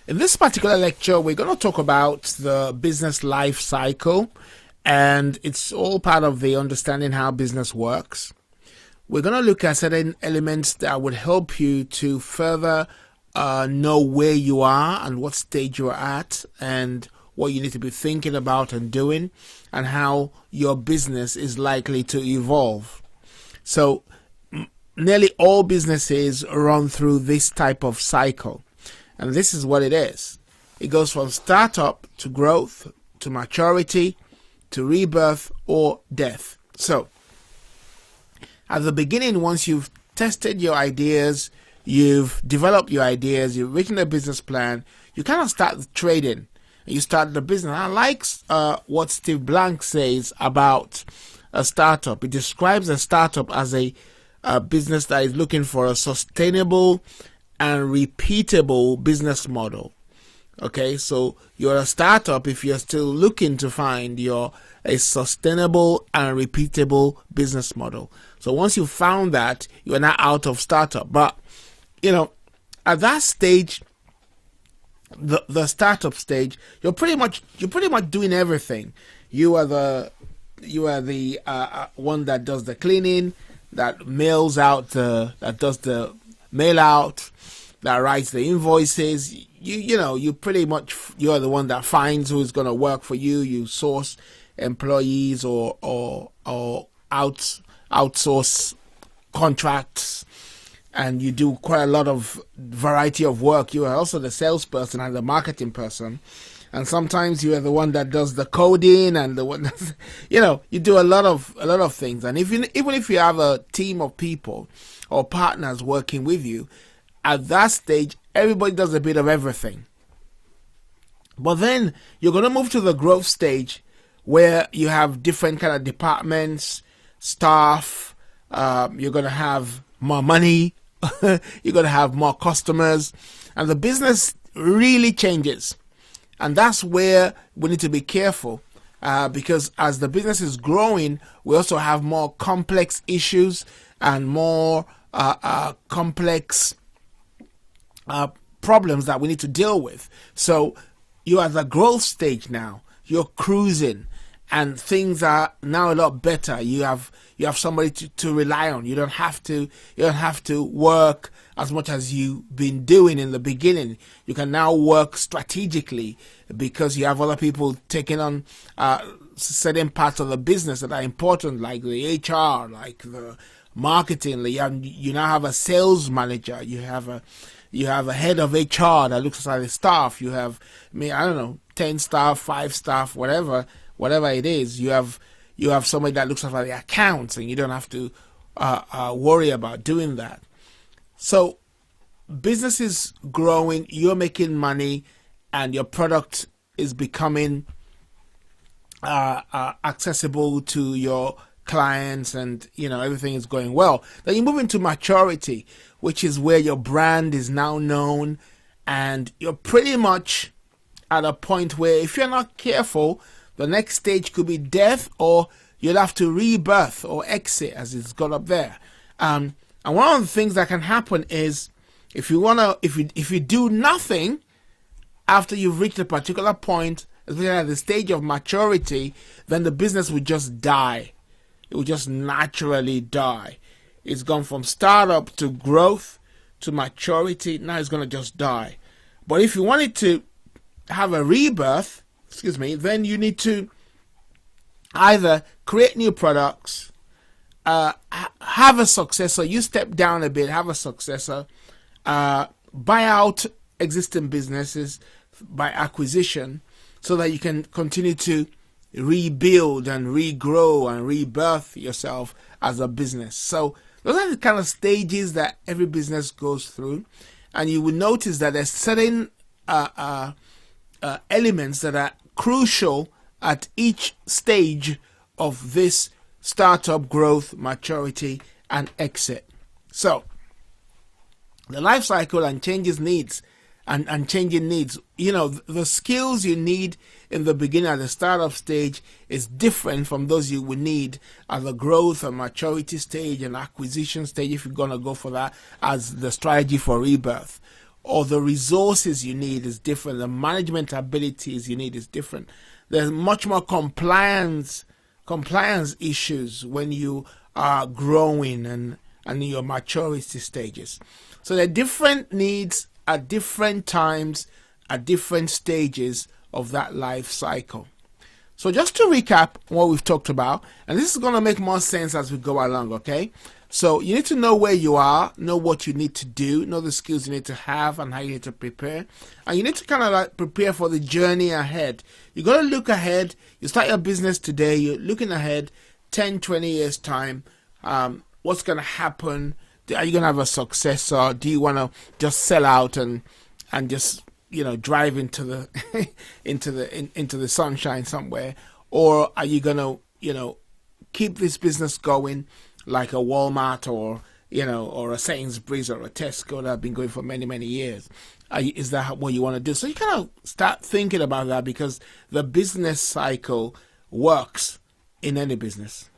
In this particular lecture, we're going to talk about the business life cycle, and it's all part of the understanding how business works. We're going to look at certain elements that would help you to further know where you are and what stage you're at and what you need to be thinking about and doing, and how your business is likely to evolve. So nearly all businesses run through this type of cycle. And this is what it is. It goes from startup to growth, to maturity, to rebirth or death. So, at the beginning, once you've tested your ideas, you've developed your ideas, you've written a business plan, you kind of start trading. And you start the business. I like what Steve Blank says about a startup. He describes a startup as a business that is looking for a sustainable and repeatable business model. Okay, so you're a startup if you're still looking to find a sustainable and repeatable business model. So once you found that, you're not out of startup. But at that stage, the startup stage, you're pretty much doing everything. You are the one that does the cleaning, that mails out that does the mail out, that writes the invoices. You pretty much, you're the one that finds who's going to work for you. You source employees or outsource contracts, and you do quite a lot of variety of work. You are also the salesperson and the marketing person, and sometimes you are the one that does the coding and the one that, you do a lot of things. And even if you have a team of people or partners working with you, at that stage, everybody does a bit of everything. But then you're going to move to the growth stage, where you have different kind of departments, staff. You're going to have more money. You're going to have more customers, and the business really changes. And that's where we need to be careful, because as the business is growing, we also have more complex issues and more complex problems that we need to deal with. So you're at the growth stage now. You're cruising, and things are now a lot better. You have somebody to rely on. You don't have to work as much as you've been doing in the beginning. You can now work strategically because you have other people taking on certain parts of the business that are important, like the HR, like the marketing. You now have a sales manager. You have a head of HR that looks at the staff. You have, 10 staff, 5 staff, whatever it is. You have somebody that looks after the accounts, and you don't have to worry about doing that. So business is growing, you're making money, and your product is becoming accessible to your clients, and everything is going well. Then you move into maturity, which is where your brand is now known, and you're pretty much at a point where, if you're not careful, the next stage could be death, or you'll have to rebirth or exit, as it's got up there. And one of the things that can happen is, if you do nothing after you've reached a particular point, especially at the stage of maturity, then the business will just die. It will just naturally die. It's gone from startup to growth to maturity. Now it's going to just die. But if you want it to have a rebirth, then you need to either create new products, have a successor. You step down a bit, have a successor, buy out existing businesses by acquisition, so that you can continue to rebuild and regrow and rebirth yourself as a business. So those are the kind of stages that every business goes through, and you will notice that there's certain elements that are crucial at each stage of this startup, growth, maturity, and exit. So the life cycle and changes needs and changing needs. The skills you need in the beginning at the startup stage is different from those you will need at the growth and maturity stage and acquisition stage, if you're going to go for that as the strategy for rebirth. or the resources you need is different. The management abilities you need is different. There's much more compliance issues when you are growing and in your maturity stages. So there are different needs at different times, at different stages of that life cycle. So just to recap what we've talked about, and this is going to make more sense as we go along, okay? So you need to know where you are, know what you need to do, know the skills you need to have and how you need to prepare. And you need to kind of like prepare for the journey ahead. You got to look ahead. You start your business today, you're looking ahead 10, 20 years time. What's going to happen? Are you going to have a successor? Do you want to just sell out and just, you know, drive into the into the sunshine somewhere, or are you going to, you know, keep this business going like a Walmart or, you know, or a Sainsbury's or a Tesco that have been going for many, many years? Is that what you want to do? So you kind of start thinking about that, because the business cycle works in any business.